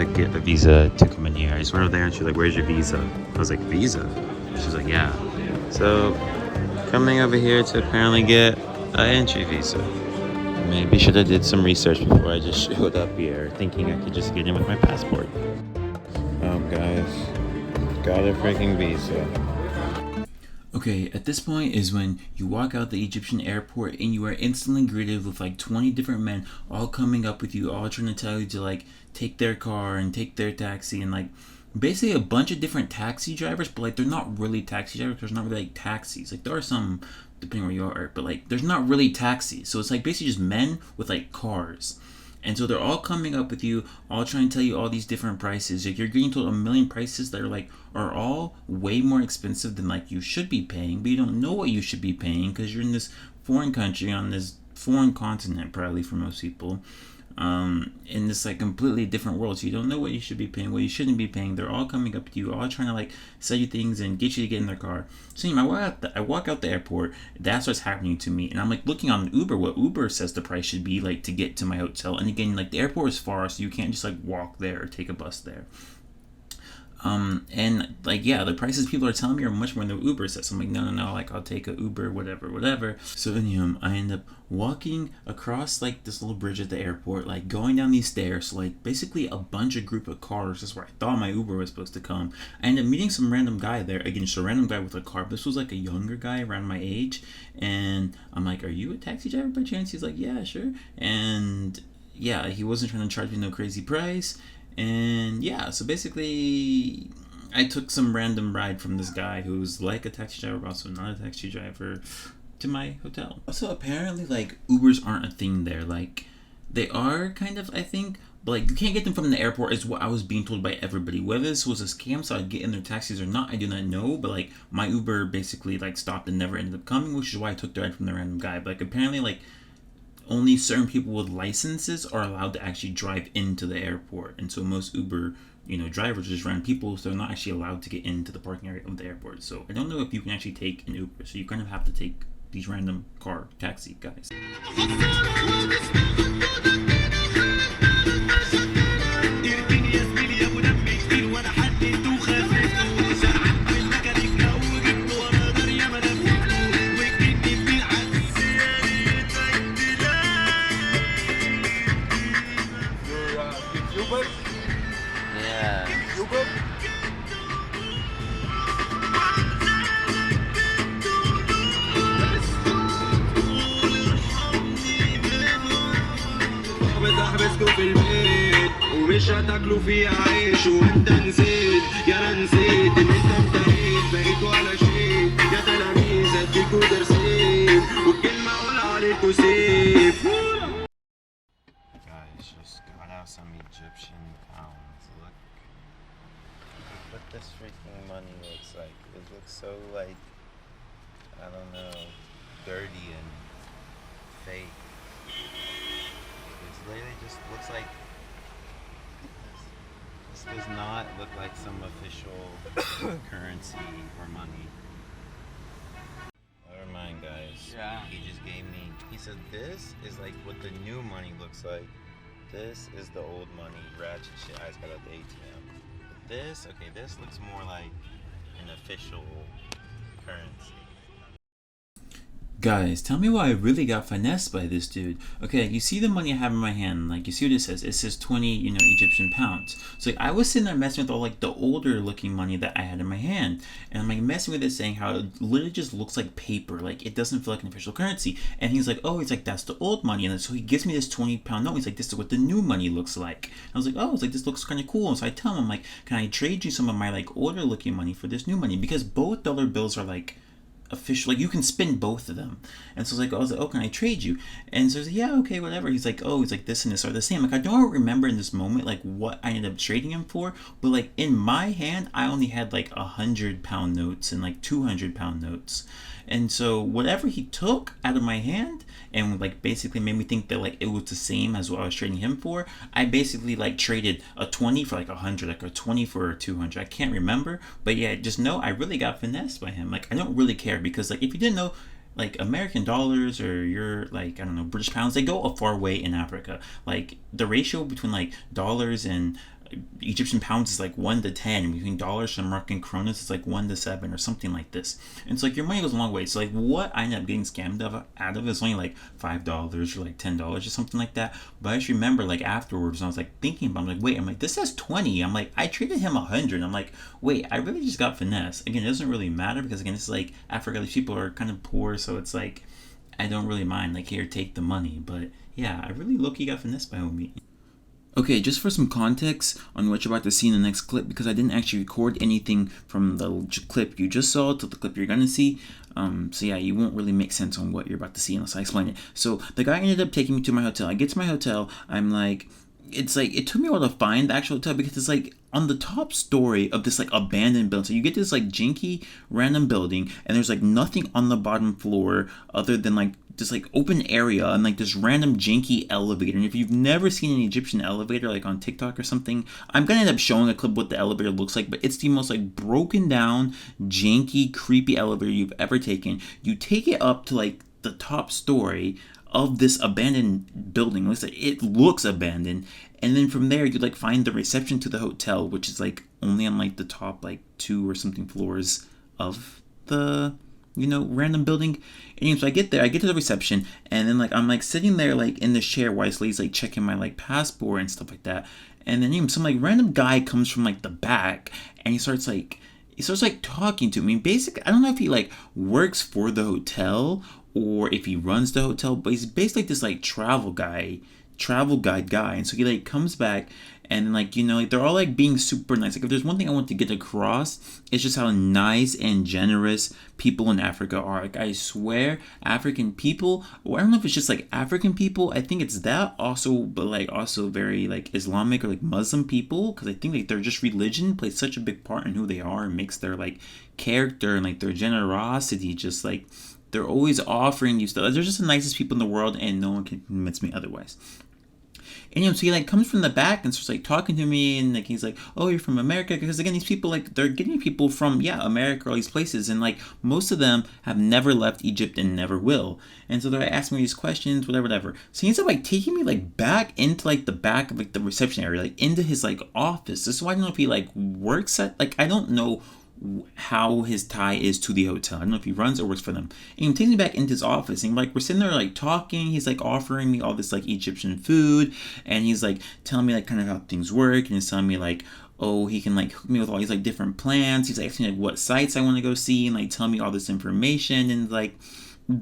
to get a visa to come in here. I just went over there and she's like, where's your visa? I was like, visa? She's like, yeah. So coming over here to apparently get an entry visa. Maybe should have did some research before I just showed up here thinking I could just get in with my passport. Oh guys, got a freaking visa. Okay, at this point is when you walk out the Egyptian airport and you are instantly greeted with like 20 different men all coming up with you, all trying to tell you to like take their car and take their taxi, and like basically a bunch of different taxi drivers, but like they're not really taxi drivers. There's not really like taxis. Like there are some depending where you are, but like there's not really taxis. So it's like basically just men with like cars. And so they're all coming up with you, all trying to tell you all these different prices. Like you're getting told a million prices that are all way more expensive than like you should be paying, but you don't know what you should be paying because you're in this foreign country on this foreign continent, probably for most people, in this like completely different world. So you don't know what you should be paying, what you shouldn't be paying. They're all coming up to you, all trying to like sell you things and get you to get in their car. So anyway, I walk out the airport. That's what's happening to me, and I'm like looking on Uber what Uber says the price should be like to get to my hotel. And again, like the airport is far, so you can't just like walk there or take a bus there. And like, yeah, the prices people are telling me are much more than the Uber says. So I'm like, no, like I'll take a Uber, whatever. So then, I end up walking across like this little bridge at the airport, like going down these stairs. So like basically a bunch of group of cars. That's where I thought my Uber was supposed to come. I ended up meeting some random guy there. Again, just a random guy with a car. This was like a younger guy around my age. And I'm like, are you a taxi driver by chance? He's like, yeah, sure. And yeah, he wasn't trying to charge me no crazy price. And yeah, so basically I took some random ride from this guy who's like a taxi driver but also not a taxi driver to my hotel. Also, apparently like Ubers aren't a thing there. Like they are kind of, I think, but like you can't get them from the airport is what I was being told by everybody. Whether this was a scam so I'd get in their taxis or not, I do not know. But like my Uber basically like stopped and never ended up coming, which is why I took the ride from the random guy. But like apparently like only certain people with licenses are allowed to actually drive into the airport, and so most Uber drivers are just random people, so they're not actually allowed to get into the parking area of the airport. So I don't know if you can actually take an Uber, so you kind of have to take these random car taxi guys. في البيت ومش هتاكلوا فيه عيش وانت نسيت يا انا نسيت ان انت انتهيت بقيت ولا شيء يا تلاميذ اديكوا درسين والكلمه اقول عليكوا سيف. Guys, just got out some Egyptian pounds. Look what this freaking money looks like. It looks so like, I don't know, dirty and fake. It literally just looks like this does not look like some official currency or money. Never mind, guys. Yeah. He just gave me, he said this is like what the new money looks like. This is the old money, ratchet shit I just got at the ATM. But this looks more like an official currency. Guys, tell me why I really got finessed by this dude. Okay, you see the money I have in my hand, like you see what it says? It says 20, Egyptian pounds. So like I was sitting there messing with all like the older looking money that I had in my hand. And I'm like messing with it, saying how it literally just looks like paper. Like it doesn't feel like an official currency. And he's like, oh, it's like, that's the old money. And so he gives me this 20-pound note. He's like, this is what the new money looks like. And I was like, oh, it's like, this looks kind of cool. And so I tell him, I'm like, can I trade you some of my like older looking money for this new money? Because both dollar bills are like official, like you can spin both of them. And so I was like, oh, can I trade you? And so he's like, yeah, okay, whatever. He's like, oh, it's like this and this are the same. Like I don't remember in this moment like what I ended up trading him for, but like in my hand I only had like 100-pound notes and like 200-pound notes. And so whatever he took out of my hand and like basically made me think that like it was the same as what I was trading him for, I basically like traded a 20 for like 100, like a 20 for 200. I can't remember, but yeah, just know I really got finessed by him. Like I don't really care, because like if you didn't know, like American dollars or your like, I don't know, British pounds, they go a far way in Africa. Like the ratio between like dollars and Egyptian pounds is like 1 to 10. Between dollars and Moroccan kronas, it's like 1 to 7 or something like this. And it's like your money goes a long way. So like what I ended up getting scammed out of is only like $5 or like $10 or something like that. But I just remember like afterwards, when I was like thinking about it, I'm like, wait, I'm like, this says 20. I'm like, I treated him 100. I'm like, wait, I really just got finesse. Again, it doesn't really matter because again, this is like Africa, these people are kind of poor, so it's like I don't really mind, like, here, take the money. But yeah, I really low-key got finessed by homie. Okay, just for some context on what you're about to see in the next clip, because I didn't actually record anything from the clip you just saw to the clip you're gonna see. So yeah, you won't really make sense on what you're about to see unless I explain it. So the guy ended up taking me to my hotel. I get to my hotel, I'm like, it's like, it took me a while to find the actual hotel because it's like on the top story of this like abandoned building. So you get this like janky random building and there's like nothing on the bottom floor other than like this like open area and like this random janky elevator. And if you've never seen an Egyptian elevator like on TikTok or something, I'm gonna end up showing a clip what the elevator looks like, but it's the most like broken down, janky, creepy elevator you've ever taken. You take it up to like the top story of this abandoned building. It looks abandoned, and then from there you like find the reception to the hotel, which is like only on like the top like 2 or something floors of the random building. Anyway, so I get there, I get to the reception, and then like I'm like sitting there like in this chair while he's like checking my like passport and stuff like that, and then some like random guy comes from like the back and he starts like talking to me. Basically, I don't know if he like works for the hotel or if he runs the hotel, but he's basically this like travel guide guy. And so he like comes back and like like they're all like being super nice. Like if there's one thing I want to get across, it's just how nice and generous people in Africa are. Like I swear, African people, or I don't know if it's just like African people, I think it's that also, but like also very like Islamic or like Muslim people, because I think like their just religion plays such a big part in who they are and makes their like character and like their generosity just like they're always offering you stuff. They're just the nicest people in the world, and no one can convince me otherwise. And so he like comes from the back and starts like talking to me, and like he's like, "Oh, you're from America?" Because again, these people like they're getting people from America, all these places, and like most of them have never left Egypt and never will. And so they're asking me these questions, whatever. So he ends up like taking me like back into like the back of like the reception area, like into his like office. This is why I don't know if he like works at I don't know how his tie is to the hotel. I don't know if he runs or works for them. And he takes me back into his office, and like we're sitting there like talking. He's like offering me all this like Egyptian food, and he's like telling me like kind of how things work, and he's telling me like, oh, he can like hook me with all these like different plans. He's like asking like what sites I want to go see, and like telling me all this information, and like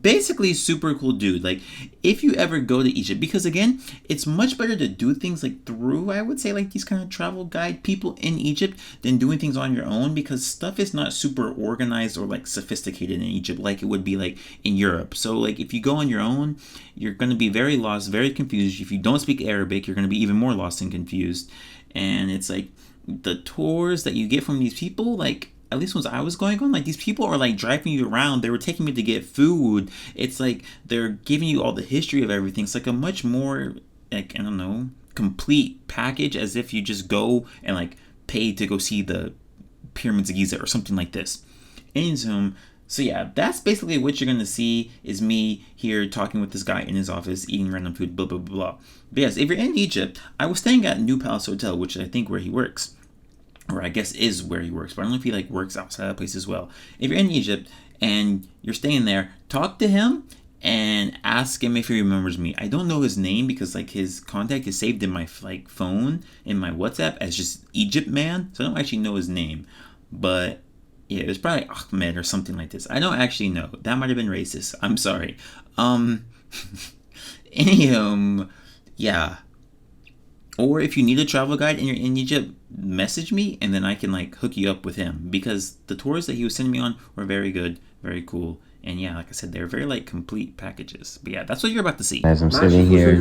basically super cool dude. Like if you ever go to Egypt, because again, it's much better to do things like through, I would say, like these kind of travel guide people in Egypt than doing things on your own, because stuff is not super organized or like sophisticated in Egypt like it would be like in Europe. So like if you go on your own, you're going to be very lost, very confused. If you don't speak Arabic, you're going to be even more lost and confused. And it's like the tours that you get from these people, like at least when I was going on, like these people are like driving you around. They were taking me to get food. It's like they're giving you all the history of everything. It's like a much more like, I don't know, complete package, as if you just go and like pay to go see the pyramids of Giza or something like this. And so yeah, that's basically what you're gonna see is me here talking with this guy in his office, eating random food, blah blah blah. But yes, if you're in Egypt, I was staying at New Palace Hotel, which is I think where he works. Or I guess is where he works, but I don't know if he like works outside that place as well. If you're in Egypt and you're staying there, talk to him and ask him if he remembers me. I don't know his name because like his contact is saved in my like phone, in my WhatsApp as just Egypt man, so I don't actually know his name. But yeah, it's probably Ahmed or something like this. I don't actually know. That might have been racist. I'm sorry. Yeah. Or if you need a travel guide and you're in Egypt, message me and then I can like hook you up with him, because the tours that he was sending me on were very good, very cool. And yeah, like I said, they're very like complete packages. But yeah, that's what you're about to see. As I'm sitting here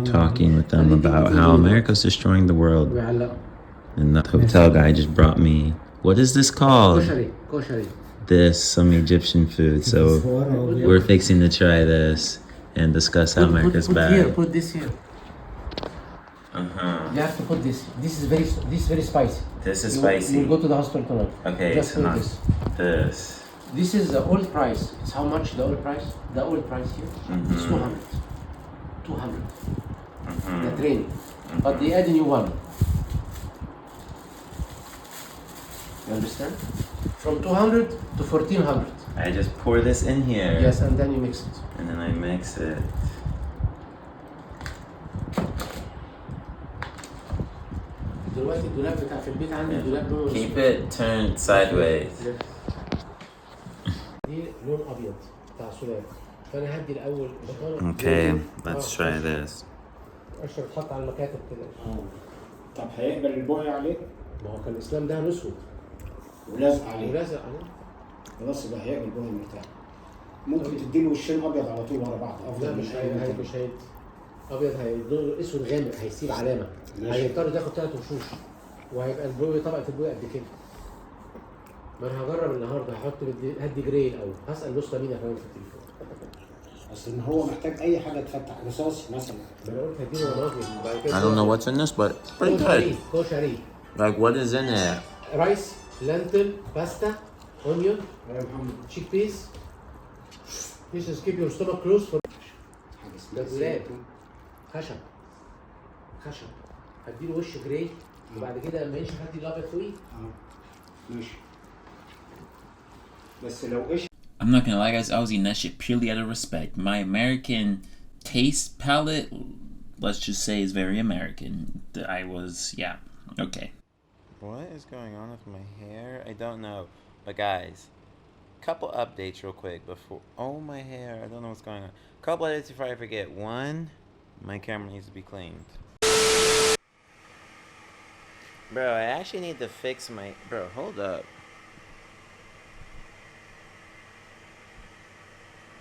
talking with them about how America's destroying the world, and the hotel guy just brought me, what is this called? Some Egyptian food. So we're fixing to try this and discuss how America's bad. Put this here. You have to put this. This is very spicy. This is spicy. You'll go to the hospital tonight. Okay, just so put not this. This is the old price. It's how much the old price? The old price here. It's 200. 200. The train. But they add a new one. You understand? From 200 to 1400. I just pour this in here. Yes, and then you mix it. And then I mix it. دلوقتي الدولاب بتاع في البيت عندي الدولاب لونه Keep it turned sideways. دي لون ابيض بتاع سولار. فانا هدي الاول بطانه. Okay, let's try this. قشر تحط على المكاتب كده. طب هيقبل البوهي عليه؟ ما هو كان الاسلام ده اسود ولازق عليه. ولازق عليه. خلاص يبقى هيقبل البوهي مرتاح. ممكن تديله وشين ابيض على طول ورا بعض لا افضل مش من هي أي مش هي ابيض هيدور اسود غامق هيسيب علامه. ماشي. هيضطر تاخد 3 وشوش وهيبقى البوي طبقه البوي قد كده. ما انا هجرب النهارده هحط هدي جراي الاول هسال لوستا مين كمان في التليفون. اصل ان هو محتاج اي حاجه تفتح رصاصي مثلا. ما انا قلت هديله وناظر وبعد كده. I don't know what's in this, but pretty good. كوشري. Like, what is in it? رايس لانتل باستا اونيون يا محمد تشيك بيس. This is keep your stomach closed for حاجه ده اسمها دولاب خشب خشب هديله وش جراي وبعد كده لما يمشي هدي الابيض فوقيه. ماشي. بس لو ايش I'm not gonna lie, guys, I was eating that shit purely out of respect. My American taste palette, let's just say, is very American. Yeah, okay. What is going on with my hair? I don't know. But guys, couple updates real quick before. Oh, my hair. I don't know what's going on. Couple updates before I forget. One, my camera needs to be cleaned. Bro, I actually need to fix my... Bro, hold up.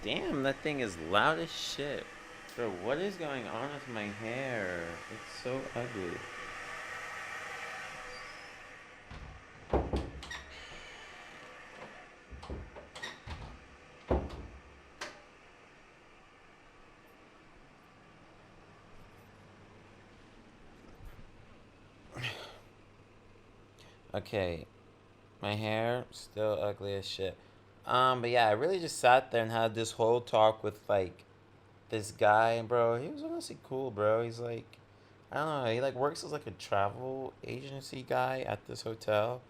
Damn, that thing is loud as shit. Bro, what is going on with my hair? It's so ugly. Okay, my hair still ugly as shit. But yeah, I really just sat there and had this whole talk with like this guy, bro. He was honestly cool, bro. He's like, I don't know, he like works as like a travel agency guy at this hotel,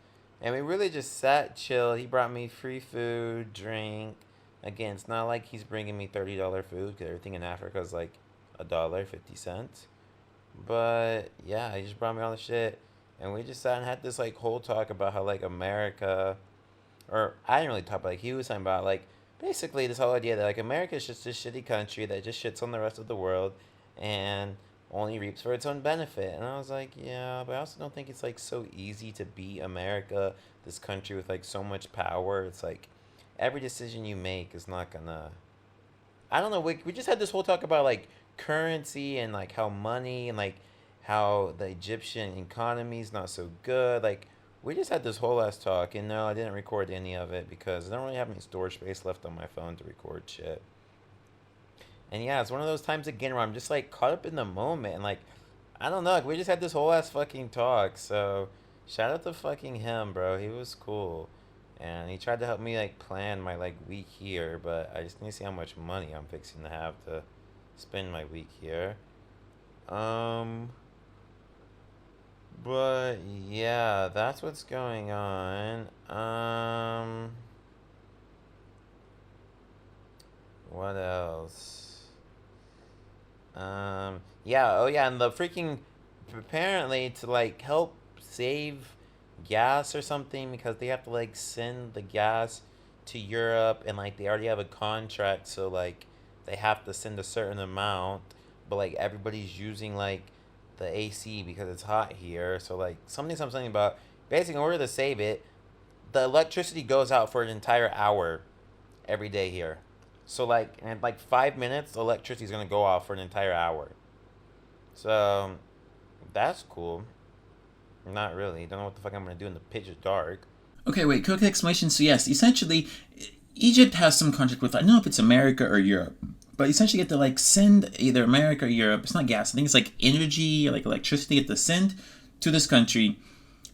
and we really just sat chill. He brought me free food, drink. Again, it's not like he's bringing me $30 food because everything in Africa is like $1.50. But yeah, he just brought me all the shit. And we just sat and had this like whole talk about how like America, or I didn't really talk about, like he was talking about like basically this whole idea that like America is just this shitty country that just shits on the rest of the world and only reaps for its own benefit. And I was like, yeah, but I also don't think it's like so easy to be America, this country with like so much power. It's like every decision you make is not gonna, I don't know, we just had this whole talk about like currency and like how money and like how the Egyptian economy is not so good. Like, we just had this whole ass talk, and no, I didn't record any of it because I don't really have any storage space left on my phone to record shit. And yeah, it's one of those times again where I'm just like caught up in the moment, and like, I don't know, like, we just had this whole ass fucking talk. So shout out to fucking him, bro. He was cool, and he tried to help me like plan my like week here, but I just need to see how much money I'm fixing to have to spend my week here. But yeah, that's what's going on. What else? Yeah, oh yeah, and the freaking, apparently to like help save gas or something, because they have to like send the gas to Europe, and like they already have a contract, so like they have to send a certain amount, but like everybody's using like the AC because it's hot here. So like something about basically in order to save it, the electricity goes out for an entire hour every day here. So like in like 5 minutes, the electricity is gonna go off for an entire hour. So that's cool. Not really. Don't know what the fuck I'm gonna do in the pitch dark. Okay, wait, quick explanation. So yes, essentially, Egypt has some contract with, I don't know if it's America or Europe, but essentially you get to like send either America or Europe, it's not gas, I think it's like energy or like electricity, you get to send to this country,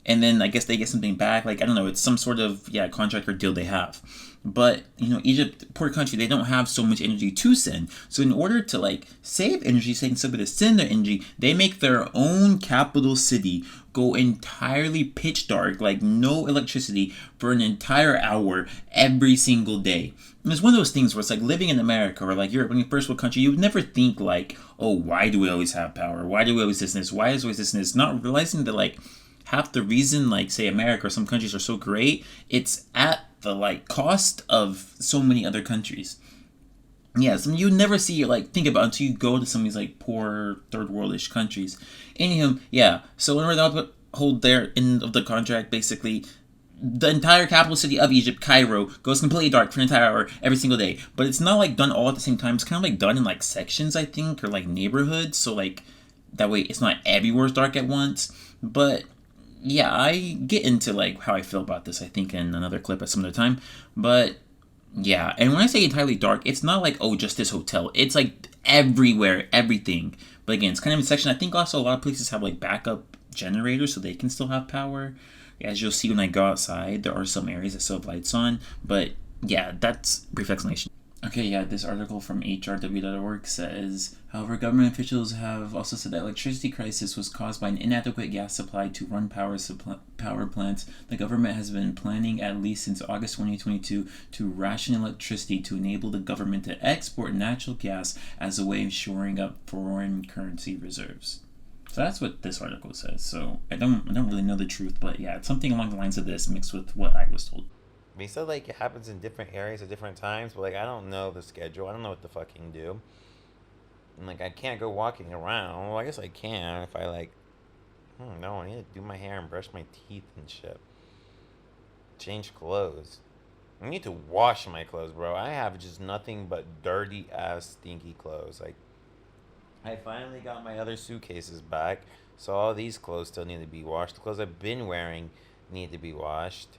and then I guess they get something back, like, I don't know, it's some sort of, contract or deal they have. But, Egypt, poor country, they don't have so much energy to send. So in order to like save energy, so they can still be able to send their energy, they make their own capital city go entirely pitch dark, like no electricity for an entire hour every single day. And it's one of those things where it's like living in America or like Europe, in a first world country, you would never think like, oh, why do we always have power? Why do we always this? Why is always this? Not realizing that like half the reason like say America or some countries are so great, it's at the like cost of so many other countries. Yeah, some you never see like think about until you go to some of these like poor third worldish countries. Anywho, yeah. So whenever they hold their end of the contract, basically, the entire capital city of Egypt, Cairo, goes completely dark for an entire hour every single day. But it's not like done all at the same time. It's kind of like done in like sections, I think, or like neighborhoods. So like that way, it's not everywhere dark at once. But yeah, I get into like how I feel about this, I think, in another clip at some other time. But yeah, and when I say entirely dark, it's not like, oh, just this hotel. It's like everywhere, everything. But again, it's kind of in section. I think also a lot of places have like backup generators so they can still have power. As you'll see when I go outside, there are some areas that still have lights on. But yeah, that's brief explanation. Okay, yeah, this article from hrw.org says, however, government officials have also said that electricity crisis was caused by an inadequate gas supply to run power plants. The government has been planning at least since August 2022 to ration electricity to enable the government to export natural gas as a way of shoring up foreign currency reserves. So that's what this article says. So I don't really know the truth, but yeah, it's something along the lines of this mixed with what I was told. He said like it happens in different areas at different times, but like I don't know the schedule. I don't know what to fucking do. And like I can't go walking around. Well, I guess I can if I like. No, I need to do my hair and brush my teeth and shit. Change clothes. I need to wash my clothes, bro. I have just nothing but dirty ass stinky clothes. Like I finally got my other suitcases back, so all these clothes still need to be washed. The clothes I've been wearing need to be washed.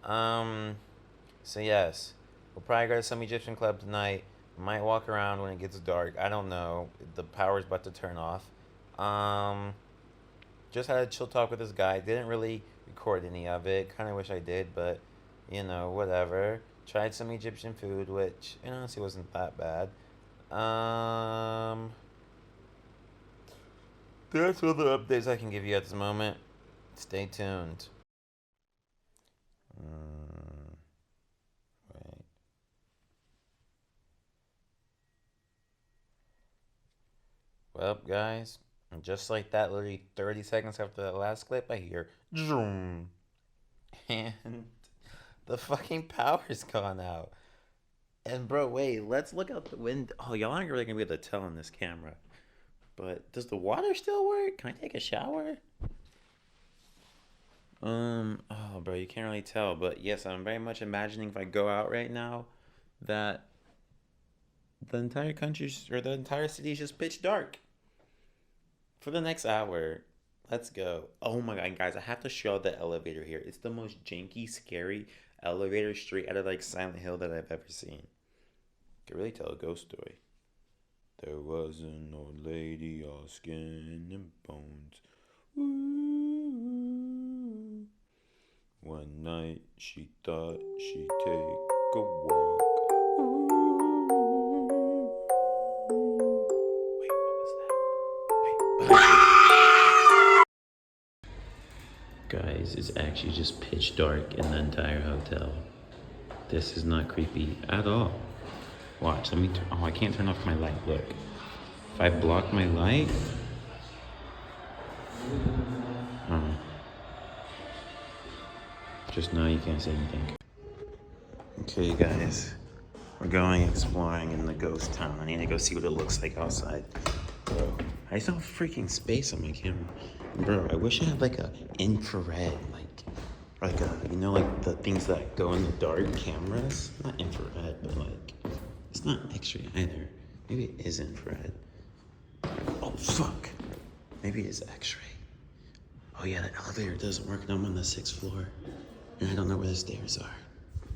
So yes, we'll probably go to some Egyptian club tonight. Might walk around when it gets dark. I don't know. The power's about to turn off. Just had a chill talk with this guy. Didn't really record any of it. Kind of wish I did, but you know, whatever. Tried some Egyptian food, which honestly wasn't that bad. That's all the updates I can give you at this moment. Stay tuned. Wait. Well, guys, just like that, literally 30 seconds after that last clip, I hear zoom, and the fucking power's gone out. And bro, wait, let's look out the window. Oh, y'all aren't really gonna be able to tell on this camera, but does the water still work? Can I take a shower? Oh, bro, you can't really tell, but yes, I'm very much imagining if I go out right now that the entire country or the entire city is just pitch dark for the next hour. Let's go. Oh my god, guys, I have to show the elevator here. It's the most janky, scary elevator straight out of like Silent Hill that I've ever seen. Could really tell a ghost story. There was an old lady, all skin and bones. Ooh. One night she thought she'd take a walk. Ooh. Wait, what was that? Wait. Guys, it's actually just pitch dark in the entire hotel. This is not creepy at all. Watch, let me oh, I can't turn off my light, look. If I block my light, just now you can't see anything. Okay guys, we're going exploring in the ghost town. I need to go see what it looks like outside. Bro, I just don't have freaking space on my camera. Bro, I wish I had like a infrared, like a, you know, like the things that go in the dark cameras? Not infrared, but like, it's not X-ray either. Maybe it is infrared. Oh, fuck. Maybe it is X-ray. Oh yeah, the elevator doesn't work and I'm on the 6th floor. And I don't know where the stairs are.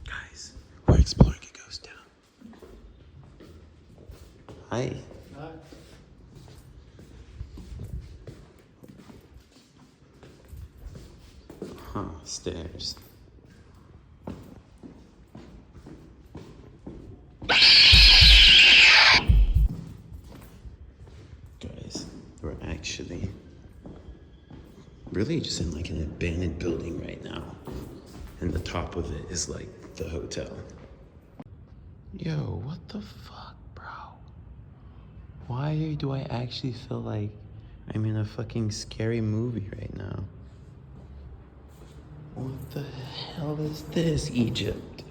Guys, we're exploring a ghost town. Hi. Hi. Huh, stairs. Guys, we're actually really just in like an abandoned building right now. And the top of it is like the hotel. Yo, what the fuck, bro? Why do I actually feel like I'm in a fucking scary movie right now? What the hell is this, Egypt?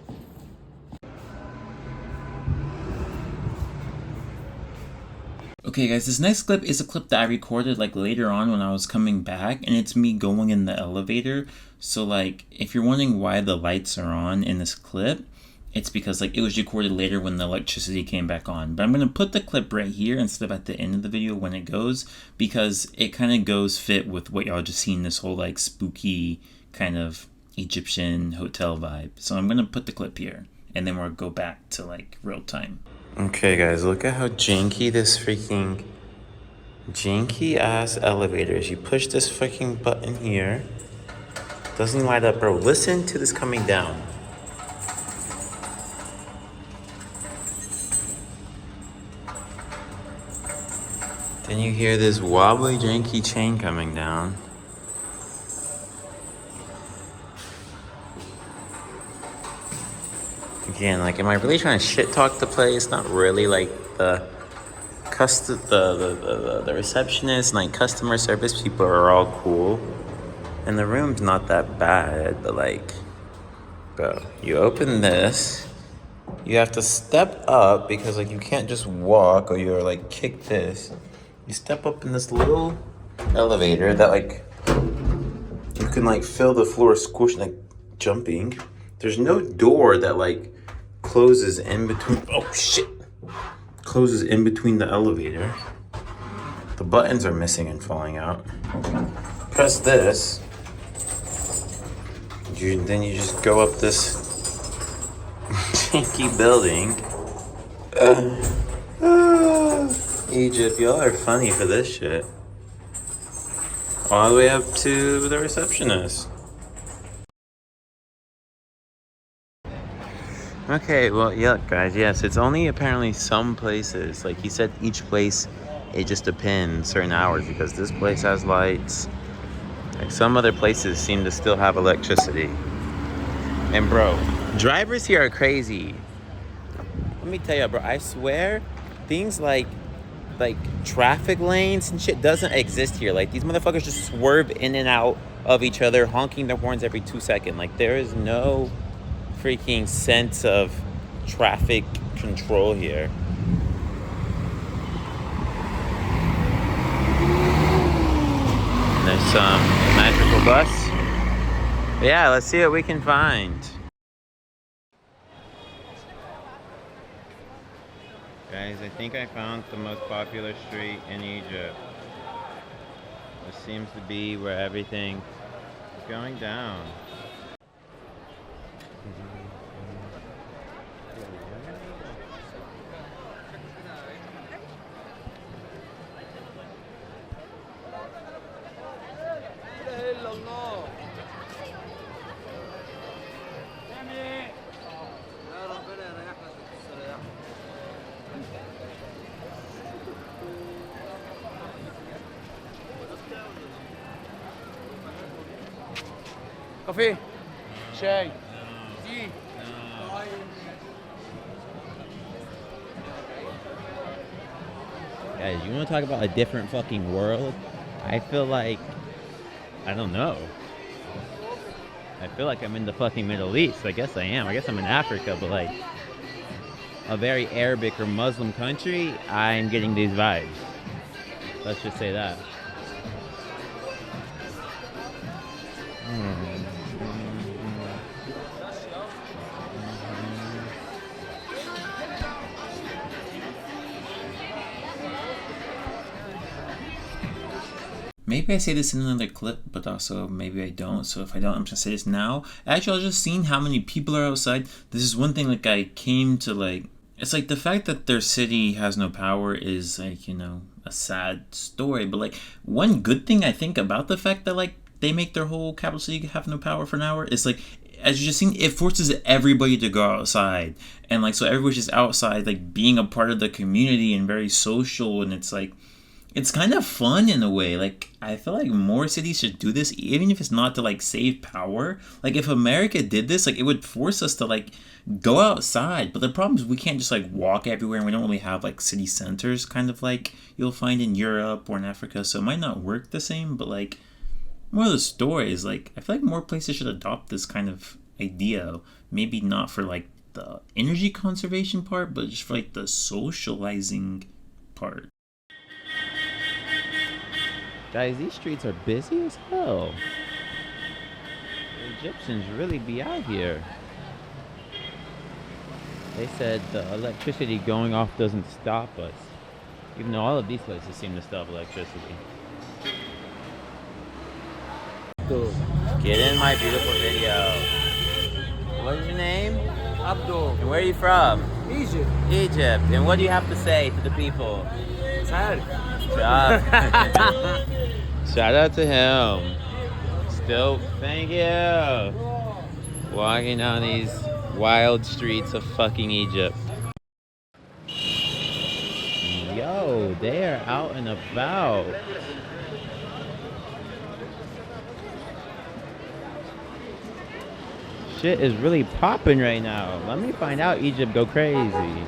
Okay guys, this next clip is a clip that I recorded like later on when I was coming back, and it's me going in the elevator. So like, if you're wondering why the lights are on in this clip, it's because like it was recorded later when the electricity came back on. But I'm going to put the clip right here instead of at the end of the video when it goes, because it kind of goes fit with what y'all just seen, this whole like spooky kind of Egyptian hotel vibe. So I'm going to put the clip here and then we'll go back to like real time. Okay guys, look at how janky this freaking janky ass elevator is. You push this fucking button here, doesn't light up, bro. Listen to this coming down. Then you hear this wobbly janky chain coming down. Again, like, am I really trying to shit talk the place? Not really. Like the receptionist and like customer service people are all cool, and the room's not that bad. But like, bro, you open this, you have to step up because like you can't just walk or you're like kick this. You step up in this little elevator that like you can like feel the floor squish like jumping. There's no door that like closes in between. Oh shit! Closes in between the elevator. The buttons are missing and falling out. Press this. Then you just go up this janky building. Egypt, y'all are funny for this shit. All the way up to the receptionist. Okay, well, yeah, guys, yes, it's only apparently some places. Like he said, each place, it just depends certain hours, because this place has lights. Like some other places seem to still have electricity. And bro, drivers here are crazy. Let me tell you, bro, I swear, things like traffic lanes and shit doesn't exist here. Like these motherfuckers just swerve in and out of each other, honking their horns every 2 seconds. Like there is no freaking sense of traffic control here. And there's some magical bus. But yeah, let's see what we can find. Guys, I think I found the most popular street in Egypt. This seems to be where everything is going down. كافيه شاي دي Guys, you want to talk about a different fucking world? I feel like, I don't know. I feel like I'm in the fucking Middle East. I guess I am. I guess I'm in Africa, but like a very Arabic or Muslim country, I'm getting these vibes. Let's just say that. Maybe I say this in another clip, but also maybe I don't. So if I don't, I'm just gonna say this now. Actually, I was just seeing how many people are outside. This is one thing like I came to like, it's like the fact that their city has no power is like, you know, a sad story. But like one good thing I think about the fact that like they make their whole capital city have no power for an hour is like, as you just seen, it forces everybody to go outside. And like, so everybody's just outside, like being a part of the community and very social. And it's like, it's kind of fun in a way. Like, I feel like more cities should do this, even if it's not to like save power. Like, if America did this, like, it would force us to like go outside. But the problem is we can't just like walk everywhere, and we don't really have like city centers, kind of like you'll find in Europe or in Africa. So it might not work the same. But like, more of the story is like, I feel like more places should adopt this kind of idea. Maybe not for like the energy conservation part, but just for like the socializing part. Guys, these streets are busy as hell. The Egyptians really be out here. They said the electricity going off doesn't stop us. Even though all of these places seem to stop electricity. Get in my beautiful video. What's your name? Abdul. And where are you from? Egypt. Egypt. And what do you have to say to the people? Sad. Shout out to him. Still, thank you. Walking down these wild streets of fucking Egypt. Yo, they are out and about. Shit is really popping right now. Let me find out Egypt go crazy.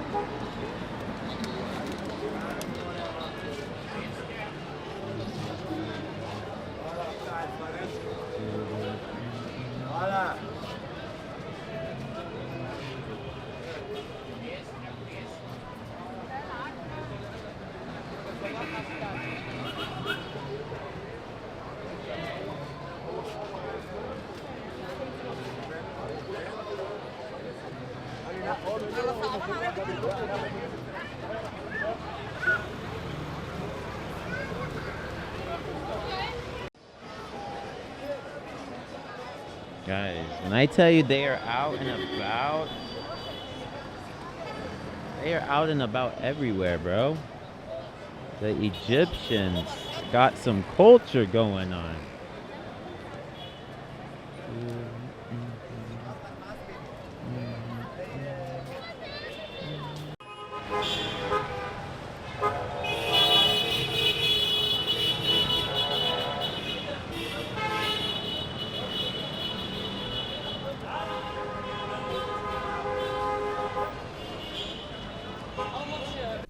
Guys, when I tell you they are out and about, they are out and about everywhere, bro. The Egyptians got some culture going on.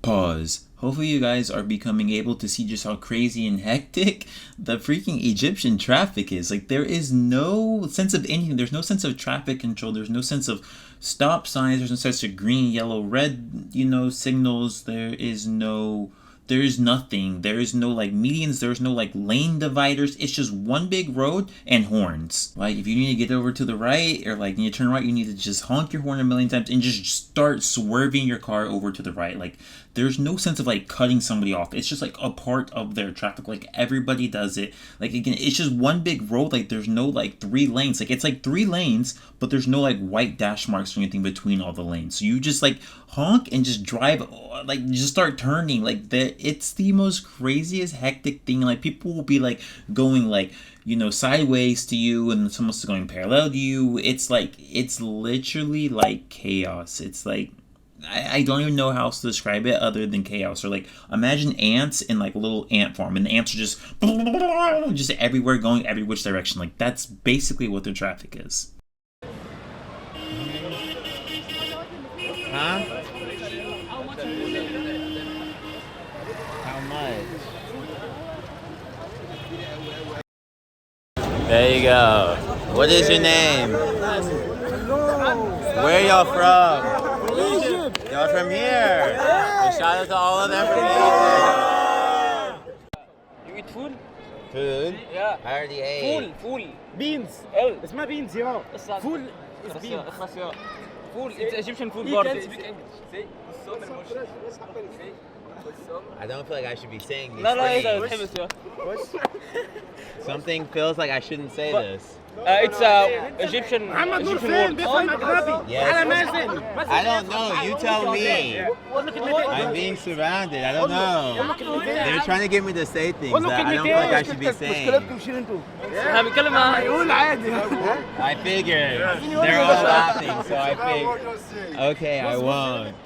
Pause. Hopefully you guys are becoming able to see just how crazy and hectic the freaking Egyptian traffic is. Like, there is no sense of anything. There's no sense of traffic control. There's no sense of stop signs. There's no sense of green, yellow, red, signals. There is nothing. There is no like medians. There's no like lane dividers. It's just one big road and horns. Like, if you need to get over to the right or like need to turn right, you need to just honk your horn a million times and just start swerving your car over to the right. Like, there's no sense of like cutting somebody off. It's just like a part of their traffic. Like, everybody does it. Like, again, it's just one big road. Like, there's no like 3 lanes. Like, it's like 3 lanes, but there's no like white dash marks or anything between all the lanes. So you just like honk and just drive, like just start turning. Like, it's the most craziest hectic thing. Like, people will be like going like sideways to you, and someone's going parallel to you. It's like, it's literally like chaos. It's like, I don't even know how else to describe it other than chaos. Or like, imagine ants in like a little ant farm, and the ants are just everywhere, going every which direction. Like, that's basically what their traffic is. Huh? How much? There you go. What is your name? Where are y'all from? Egypt. Y'all from here? And shout out to all of them from Egypt. You eat food? Food? Yeah. I already ate. Fool. بينز L. اسمها بينز يا فول Fool. It's Egyptian food bar. I don't feel like I should be saying these لا لا إيه ده things. تحبس يا. Something feels like I shouldn't say this. It's Egyptian محمد نور Egyptian فين word. بيفهم اجنبي Yes. على مازن I don't know. You tell me. I'm being surrounded. I don't know. They're trying to get me to say things that I don't feel like I should be saying. احنا بنتكلم مع يقول عادي I figured. They're all laughing, so I figured. Okay, I won't.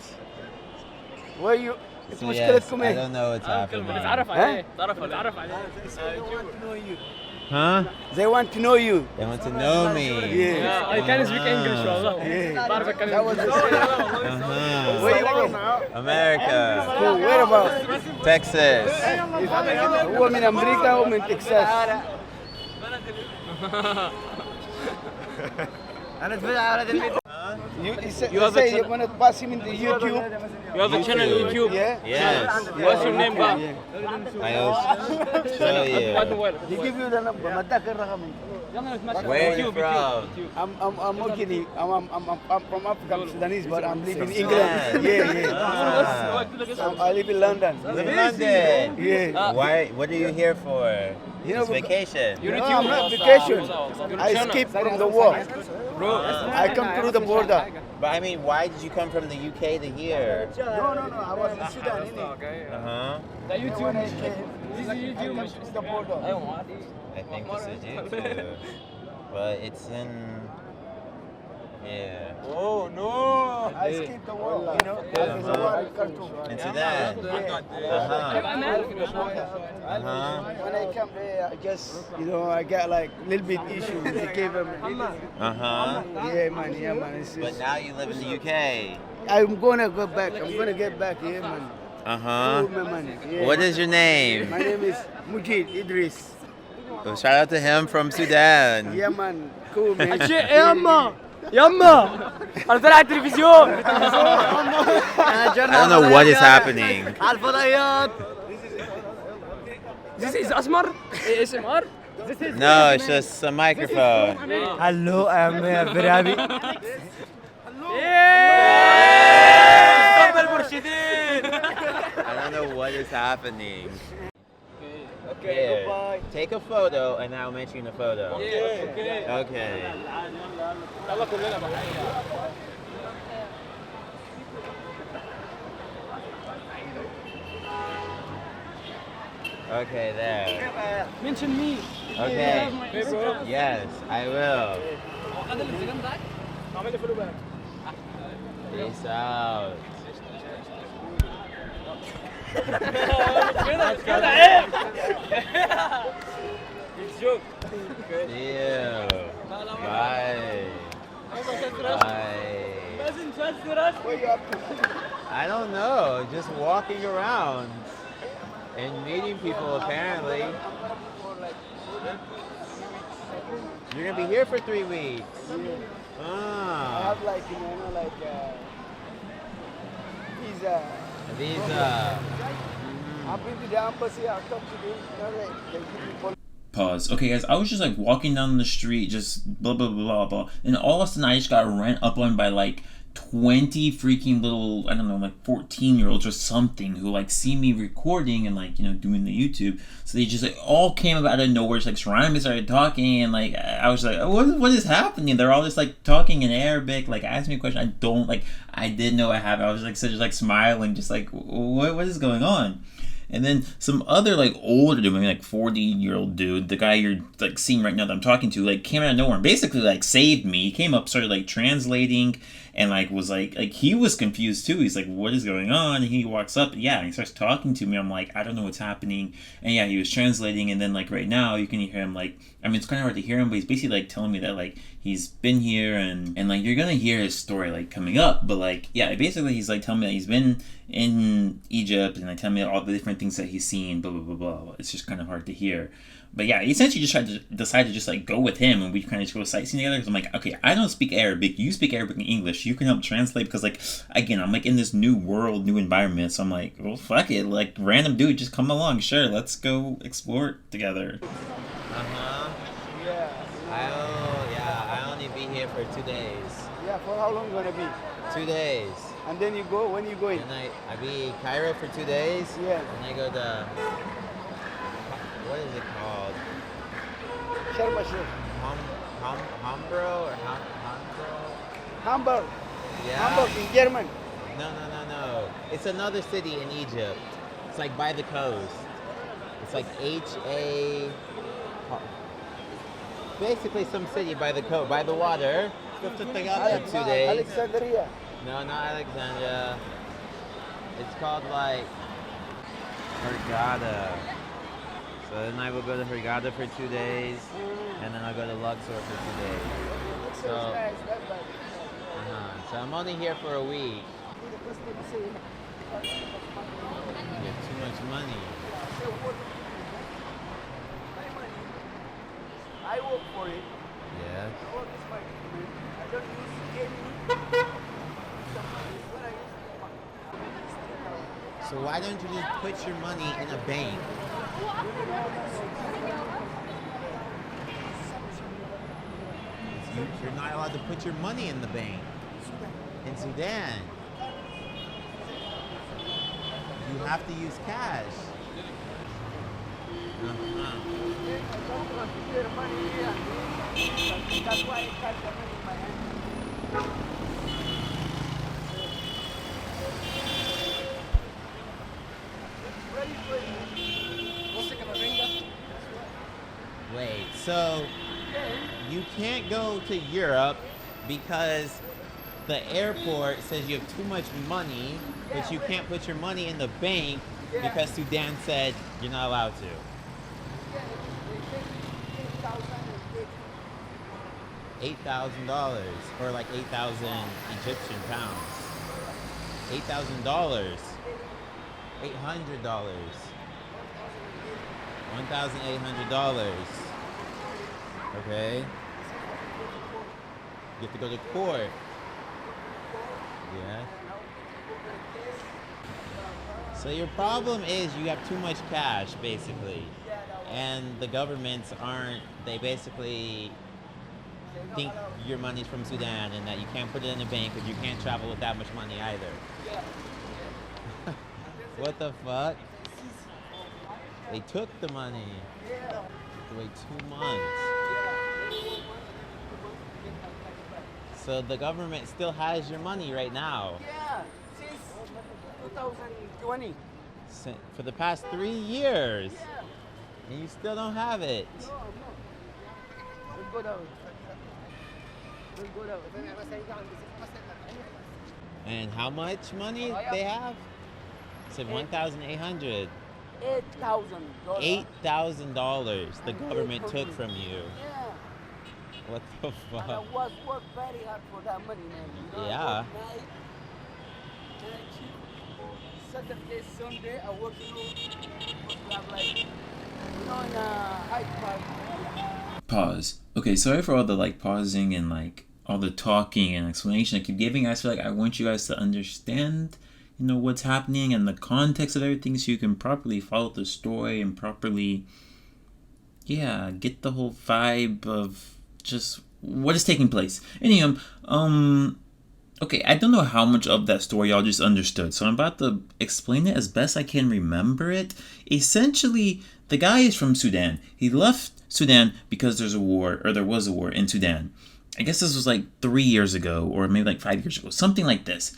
Where you So yes, I don't know what's happening. نتعرف عليه نتعرف عليه Huh? They want to know you. They want to know me. Yeah. I can speak English والله Yeah. بعرف اتكلم That was the Uh-huh. Where you from? America. Cool. Where about? Texas. هو من أمريكا ومن تكساس. You have a say channel- you want to pass him in the YouTube. You have a channel on YouTube Yeah. Yes. What's your name بقى I'll show you. He give you the number. ما اداك الرقم. Where are you from? I'm working. I'm from Africa. I'm Sudanese, but I'm living in England. Sudan. Yeah. I live in London. Live in London. Yeah. Why? What are you here for? You know, It's vacation. No, I'm not vacation. I escaped from the war. I come through the border. But I mean, why did you come from the UK to here? No. I was in Sudan. Uh huh. ده يوتيوب When I came, This is I YouTube come through the border. ايوه I think this is YouTube. But it's in. Yeah. Oh no I escaped the war. You know, there's a war in Khartoum. In Sudan. Uh huh. Uh huh. When I come there, I just, I got like little bit issues. They gave them. Uh huh. Yeah, man. It's But just, now you live in the UK. I'm gonna go back. I'm gonna get back here, man. Uh huh. Cool, man. Yeah. What is your name? My name is Mujid Idris. Well, shout out to him from Sudan. Yeah, man. Cool, man. يما انا طلع على التلفزيون I don't know what is happening. على الفضائيات This is اسمر ASMR No, it's just a microphone. Hello, I'm very happy. طب المرشدين I don't know what is happening. Okay, Here, goodbye. take a photo and I'll mention the photo. اوكي Okay. يلا كلنا بحقيقة Okay, there. mention me Okay. Hey bro Yes, I will. هذا اللي جنبك عامل لي فولو باك Peace out. كده عيب الجوك See you. Bye. Bye. لازم تفسر Where you up to? I don't know, just walking around and meeting people apparently. You're gonna be here for 3 weeks. I Ah, have like, visa. visa. I've been to the embassy. I come to the, they give me police. Pause. Okay, guys, I was just like walking down the street, just blah blah blah blah, and all of a sudden I just got ran up on by like 20 freaking little, I don't know, like 14-year-olds or something who like see me recording and like, doing the YouTube. So they just like all came out of nowhere, just like surrounded me, started talking, and like I was like, what is happening? They're all just like talking in Arabic, like asking me a question I didn't know I have. I was like just like smiling, just like what is going on? And then some other like older dude, maybe like 40-year-old dude, the guy you're like seeing right now that I'm talking to, like came out of nowhere and basically like saved me. He came up, started like translating, and like was like he was confused too. He's like, what is going on? And he walks up, and he starts talking to me. I'm like, I don't know what's happening. And yeah, he was translating, and then like right now you can hear him like, I mean it's kind of hard to hear him, but he's basically like telling me that like he's been here and like you're gonna hear his story like coming up, but like yeah, basically he's like telling me that he's been in Egypt and like telling me all the different things that he's seen, blah blah blah blah. It's just kind of hard to hear. But yeah, he essentially just decided to just like go with him, and we kind of just go sightseeing together. Because I'm like, okay, I don't speak Arabic. You speak Arabic and English. You can help translate because like again, I'm like in this new world, new environment. So I'm like, well, fuck it, like random dude, just come along. Sure, let's go explore together. I only be here for 2 days. Yeah, for how long gonna be? 2 days. And then you go, when you going? And I be Cairo for 2 days. Yeah. And I go to, what is it called? Sharm el-Sheikh. Hambro or Hambro? Hamburg. Yeah. Hamburg in German. No. It's another city in Egypt. It's like by the coast. It's like H-A... Basically some city by the coast, by the water. For 2 days. Alexandria. No, not Alexandria. It's called like Hurghada. So then I will go to Hurghada for 2 days, and then I'll go to Luxor for 2 days. So, so I'm only here for a week. You get too much money. I work for it. Yeah. I work is my document. I don't use any. So why don't you just put your money in a bank? You're not allowed to put your money in the bank. In Sudan. You have to use cash. That's why I got the money in my hand. Wait, so you can't go to Europe because the airport says you have too much money, but you can't put your money in the bank because Sudan said you're not allowed to. $8,000 or like 8,000 Egyptian pounds. $8,000. $800. $1,800. Okay. You have to go to court. Yeah. So your problem is you have too much cash, basically. And the governments aren't, they basically think your money's from Sudan and that you can't put it in a bank because you can't travel with that much money either. What the fuck? They took the money. You have to wait 2 months. So the government still has your money right now. Yeah, since 2020. For the past 3 years. And you still don't have it. We'll go down. And how much money they have? It said 1,800. $8,000. $8,000 the government took from you. Yeah. What the And I fuck? was work very hard for that money, man. You know, Yeah. I work night, Saturday, Sunday, I work like, in a Hyde Park. Pause. Okay, sorry for all the like pausing and like all the talking and explanation I keep giving. I feel like I want you guys to understand, you know, what's happening and the context of everything so you can properly follow the story and properly, yeah, get the whole vibe of just what is taking place. Anyway, okay, I don't know how much of that story y'all just understood, so I'm about to explain it as best I can remember it. Essentially, the guy is from Sudan. He left Sudan because there was a war in Sudan. I guess this was like 3 years ago, or maybe like 5 years ago, something like this.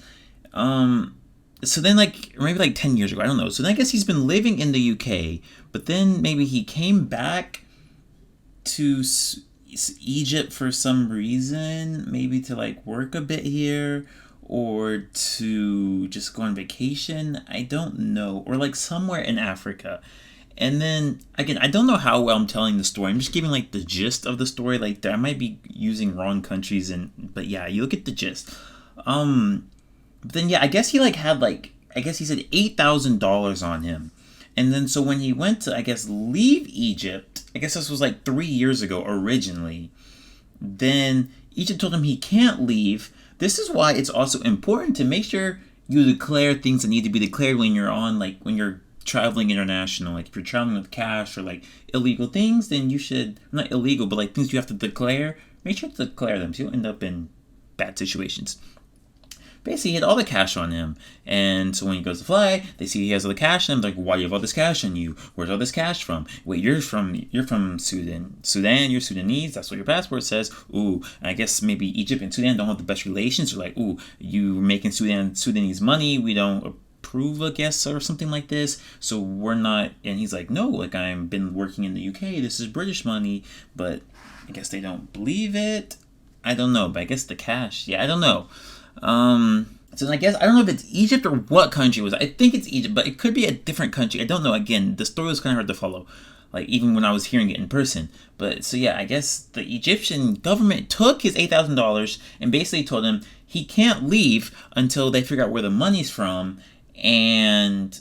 So then like, or maybe like 10 years ago, I don't know. So then I guess he's been living in the UK, but then maybe he came back to Egypt for some reason, maybe to like work a bit here, or to just go on vacation. I don't know. Or like somewhere in Africa. And then, again, I don't know how well I'm telling the story. I'm just giving, like, the gist of the story. Like, I might be using wrong countries, but yeah, you look at the gist. But then, yeah, I guess he, like, had, like, I guess he said $8,000 on him. And then, so when he went to, I guess, leave Egypt, I guess this was, like, 3 years ago originally, then Egypt told him he can't leave. This is why it's also important to make sure you declare things that need to be declared when you're on, like, when you're traveling international. Like if you're traveling with cash or like illegal things, then you should, not illegal, but like things you have to declare, make sure to declare them so you'll end up in bad situations. Basically, he had all the cash on him, and so when he goes to fly, they see he has all the cash, and I'm like, why do you have all this cash on you? Where's all this cash from? Wait, you're from Sudan, you're Sudanese, that's what your passport says. Ooh, and I guess maybe Egypt and Sudan don't have the best relations. They're like, ooh, you making Sudanese money, we don't approve, I guess, or something like this, so we're not. And he's like, no, like I've been working in the UK, this is British money, but I guess they don't believe it. I don't know, but I guess the cash, yeah, I don't know. So I guess, I don't know if it's Egypt or what country it was. I think it's Egypt, but it could be a different country. I don't know. Again, the story was kind of hard to follow, like even when I was hearing it in person. But so yeah, I guess the Egyptian government took his $8,000 and basically told him he can't leave until they figure out where the money's from, and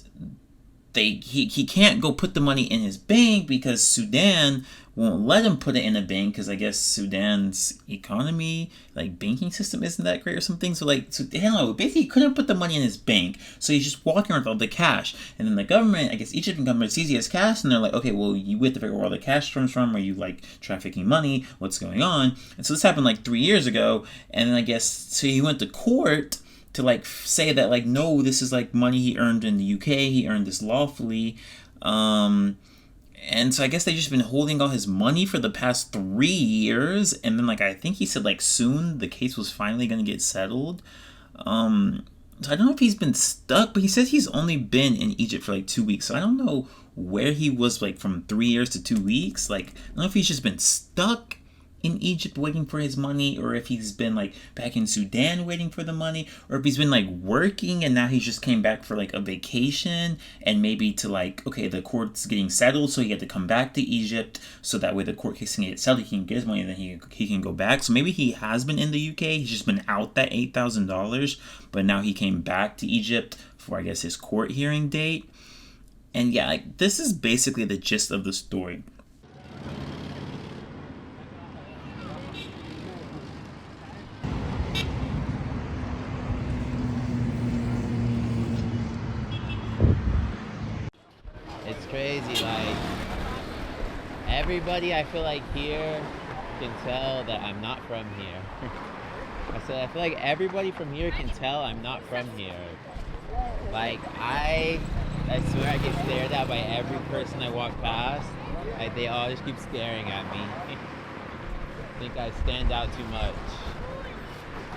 he can't go put the money in his bank because Sudan won't let him put it in a bank because I guess Sudan's economy, like banking system, isn't that great or something. So I don't know. Basically, he couldn't put the money in his bank, so he's just walking around with all the cash. And then the government, I guess Egyptian government, sees he has cash, and they're like, okay, well, you have to figure out where all the cash comes from. Are you like trafficking money? What's going on? And so this happened like 3 years ago, and then I guess so he went to court to like say that like no, this is like money he earned in the UK. He earned this lawfully. And so I guess they've just been holding all his money for the past 3 years. And then, like, I think he said, like, soon the case was finally going to get settled. So I don't know if he's been stuck, but he says he's only been in Egypt for, like, 2 weeks. So I don't know where he was, like, from 3 years to 2 weeks. Like, I don't know if he's just been stuck in Egypt waiting for his money, or if he's been like back in Sudan waiting for the money, or if he's been like working and now he just came back for like a vacation, and maybe to like, okay, the court's getting settled, so he had to come back to Egypt so that way the court case can get settled, he can get his money, and then he can go back. So maybe he has been in the UK, he's just been out that $8,000, but now he came back to Egypt for I guess his court hearing date. And yeah, like this is basically the gist of the story. It's crazy, like, everybody I feel like here can tell that I'm not from here. I said, I feel like everybody from here can tell I'm not from here. Like, I swear I get stared at by every person I walk past. Like, they all just keep staring at me. I think I stand out too much.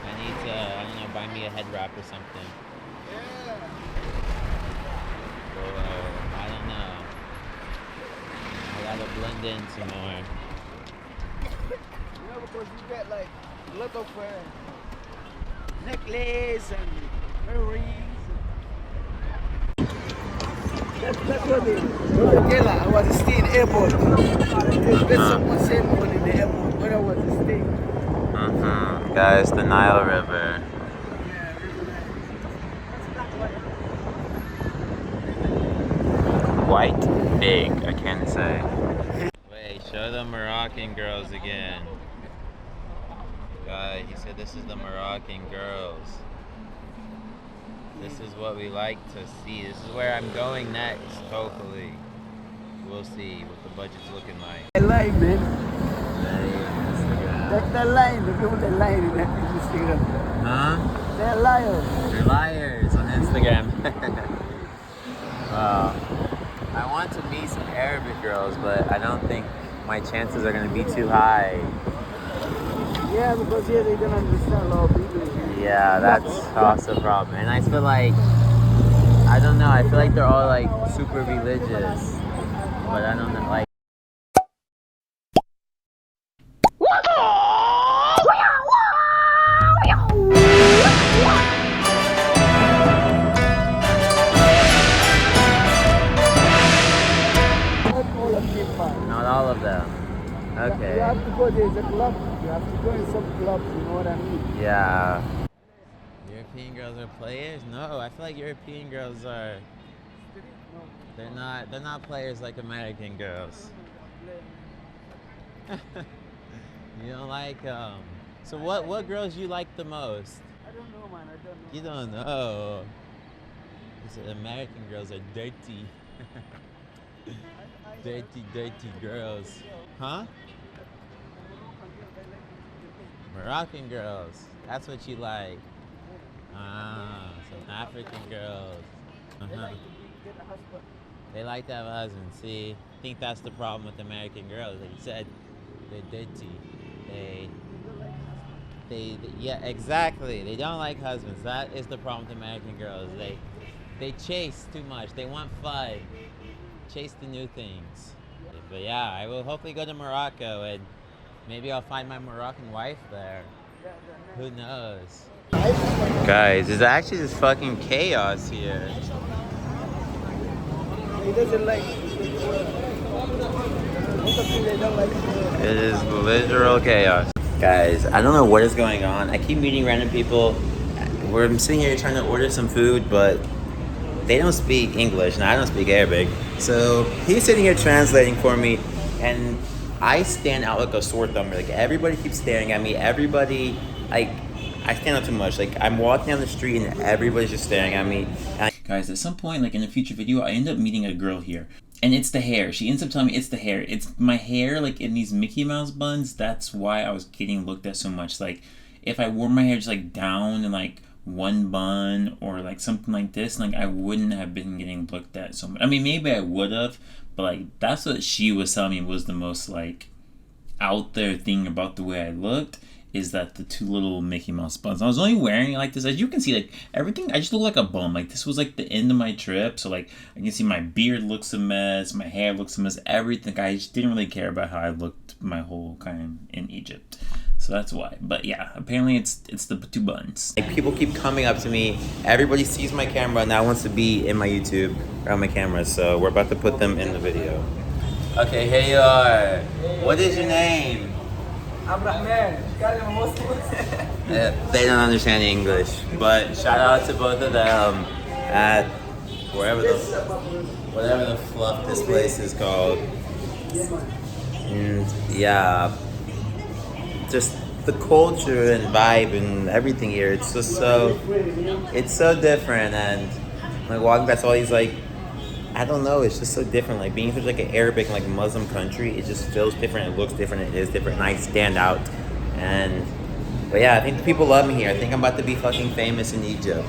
I need to, I don't know, buy me a head wrap or something. I don't know. I gotta blend in some more. You know, because you get like a lot of necklace and earrings. That's what they do. I was staying in the airport. There's someone saved me in the airport when I was staying. Guys, the Nile River. Quite big, I can say. Wait, show the Moroccan girls again. Guy, he said this is the Moroccan girls. This is what we like to see. This is where I'm going next, hopefully. We'll see what the budget's looking like. The line, man. That's the line, the people that line in that Instagram. Huh? They're liars. They're liars on Instagram. Wow. I want to meet some Arabic girls, but I don't think my chances are going to be too high. Yeah, because here they don't understand a lot of people. Yeah, that's also a problem. And I feel like, I don't know, I feel like they're all like super religious. But I don't know, like. Not all of them. Okay. You have to go, there's a club. You have to go in some clubs, you know what I mean? Yeah. European girls are players? No, I feel like European girls are. They're not players like American girls. You don't like so what girls you like the most? I don't know, man. I don't know. You don't know. He said American girls are dirty. Dirty girls. Huh? Moroccan girls. That's what you like. Ah, some African girls. They like to have a husband. See, I think that's the problem with American girls. Like you said, they're dirty. They yeah, exactly. They don't like husbands. That is the problem with American girls. They chase too much. They want fun. Chase the new things. But yeah, I will hopefully go to Morocco and maybe I'll find my Moroccan wife there. Who knows? Guys, it's actually just fucking chaos here. He doesn't like. They don't like. It is literal chaos. Guys, I don't know what is going on. I keep meeting random people. We're sitting here trying to order some food, but they don't speak English and I don't speak Arabic. So he's sitting here translating for me, and I stand out like a sore thumb. Like everybody keeps staring at me. Everybody, like, I stand out too much. Like I'm walking down the street and everybody's just staring at me. Guys, at some point, like in a future video, I end up meeting a girl here. And it's the hair. She ends up telling me it's the hair. It's my hair, like in these Mickey Mouse buns. That's why I was getting looked at so much. Like, if I wore my hair just like down in like one bun or like something like this, like I wouldn't have been getting looked at so much. I mean, maybe I would have, but like that's what she was telling me was the most like out there thing about the way I looked. Is that the two little Mickey Mouse buns. I was only wearing it like this. As you can see, like everything, I just look like a bum. Like this was like the end of my trip. So like I can see my beard looks a mess, my hair looks a mess, everything. I just didn't really care about how I looked my whole time in Egypt. So that's why. But yeah, apparently it's the two buns. Like people keep coming up to me. Everybody sees my camera and now wants to be in my YouTube or on my camera. So we're about to put them in the video. Okay, here you are. What is your name? They don't understand English, but shout out to both of them at whatever the fluff this place is called. And yeah, just the culture and vibe and everything here. It's just it's so different. And like walking past all these like, I don't know, it's just so different. Like being such like an Arabic and like Muslim country, it just feels different, it looks different, it is different, and I stand out. But yeah, I think the people love me here. I think I'm about to be fucking famous in Egypt.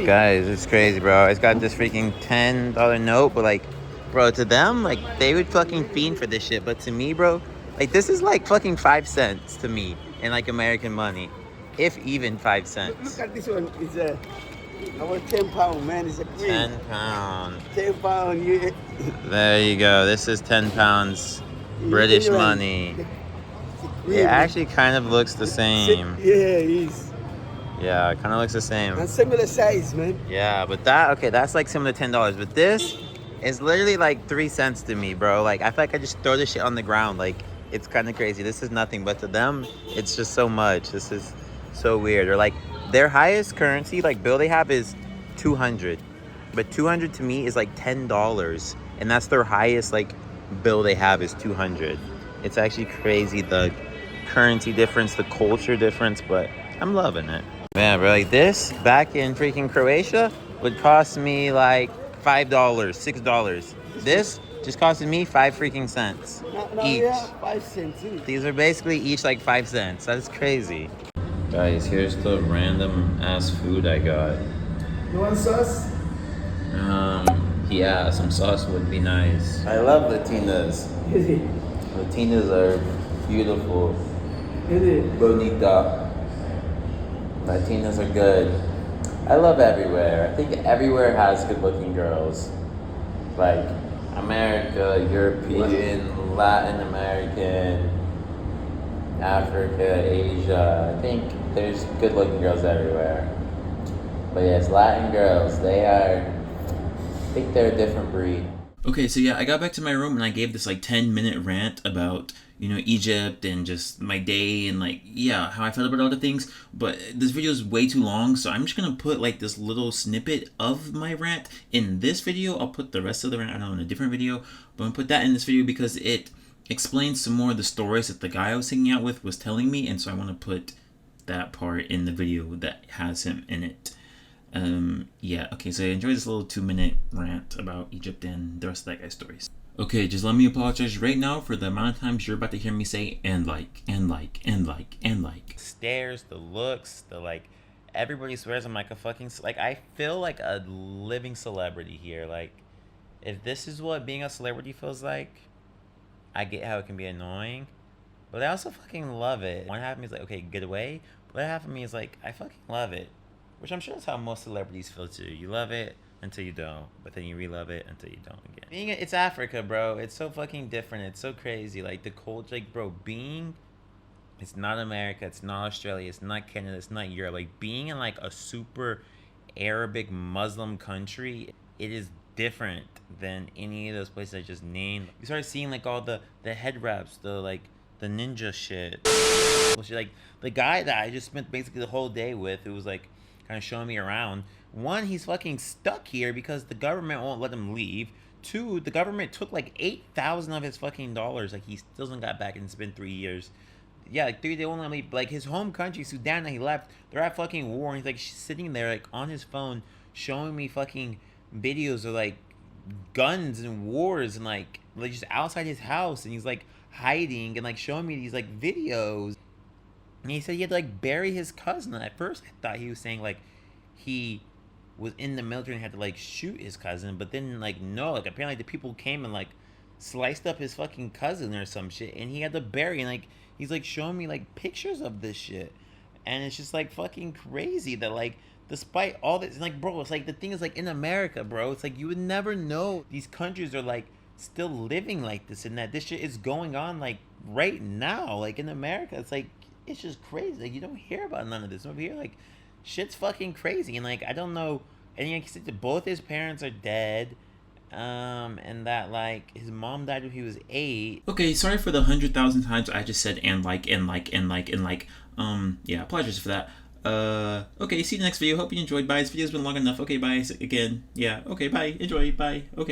Guys, it's crazy, bro. It's got this freaking $10 note, but like, bro, to them, like, they would fucking fiend for this shit. But to me, bro, like, this is like fucking 5 cents to me in like American money, if even 5 cents. Look at this one. It's our £10, man. It's a green. 10 pounds. £10. There you go. This is 10 pounds British money. It actually kind of looks the same. Yeah, it is. Yeah, it kind of looks the same. And similar size, man. Yeah, but that's like similar to $10. But this is literally like 3 cents to me, bro. Like, I feel like I just throw this shit on the ground. Like, it's kind of crazy. This is nothing, but to them, it's just so much. This is so weird. Or like, their highest currency, like, bill they have is 200. But 200 to me is like $10. And that's their highest, like, bill they have is 200. It's actually crazy, the currency difference, the culture difference, but I'm loving it. Man, bro, like this back in freaking Croatia would cost me like $5, $6. This just costed me 5 freaking cents each. Yeah, 5 cents each. These are basically each like 5 cents. That's crazy. Guys, here's the random ass food I got. You want sauce? Yeah, some sauce would be nice. I love Latinas. Is it? Latinas are beautiful. Is it? Bonita. Latinas are good. I love everywhere. I think everywhere has good looking girls. Like America, European, Latin American, Africa, Asia. I think there's good looking girls everywhere. But yes, Latin girls, I think they're a different breed. Okay, so yeah, I got back to my room and I gave this like 10-minute rant about, you know, Egypt and just my day and like, yeah, how I felt about other things. But this video is way too long, so I'm just gonna put like this little snippet of my rant in this video. I'll put the rest of the rant, I don't know, in a different video, but I'm gonna put that in this video because it explains some more of the stories that the guy I was hanging out with was telling me, and so I want to put that part in the video that has him in it. Yeah, okay, so enjoy this little 2-minute rant about Egypt and the rest of that guy's stories. Okay, just let me apologize right now for the amount of times you're about to hear me say and like. Stares, the looks, the like, everybody swears I'm like a fucking, like, I feel like a living celebrity here. Like, if this is what being a celebrity feels like, I get how it can be annoying, but I also fucking love it. One half of me is like, okay, get away, but the other half of me is like, I fucking love it. Which I'm sure that's how most celebrities feel too. You love it until you don't, but then you re-love it until you don't again. It's Africa, bro. It's so fucking different. It's so crazy. Like the culture, like, bro, being It's not America, it's not Australia, it's not Canada, it's not Europe. Like, being in like a super Arabic Muslim country, it is different than any of those places I just named. You start seeing like all the head wraps, the ninja shit. Like the guy that I just spent basically the whole day with, who was like kind of showing me around. One, he's fucking stuck here because the government won't let him leave. Two, the government took like 8,000 of his fucking dollars. Like, he still hasn't got back, and it's been 3 years. Yeah, like 3, they won't let him leave. Like, his home country, Sudan, that he left, they're at fucking war, and he's like sitting there like on his phone showing me fucking videos of like guns and wars, and like just outside his house, and he's like hiding and like showing me these like videos. And he said he had to like bury his cousin. And at first I thought he was saying like he was in the military and had to like shoot his cousin, but then like no, like apparently the people came and like sliced up his fucking cousin or some shit, and he had to bury. And like he's like showing me like pictures of this shit, and it's just like fucking crazy that like despite all this, like, bro, it's like the thing is like in America, bro, it's like you would never know these countries are like still living like this, and that this shit is going on like right now, like in America. It's like, it's just crazy. Like, you don't hear about none of this over here. Like, shit's fucking crazy. And like, I don't know, and like he said that both his parents are dead, and that like his mom died when he was 8. Okay, sorry for the 100,000 times I just said and like. Yeah, apologies for that. Okay, see you in the next video. Hope you enjoyed. Bye. This video's been long enough. Okay, bye again. Yeah, okay, bye. Enjoy. Bye. Okay.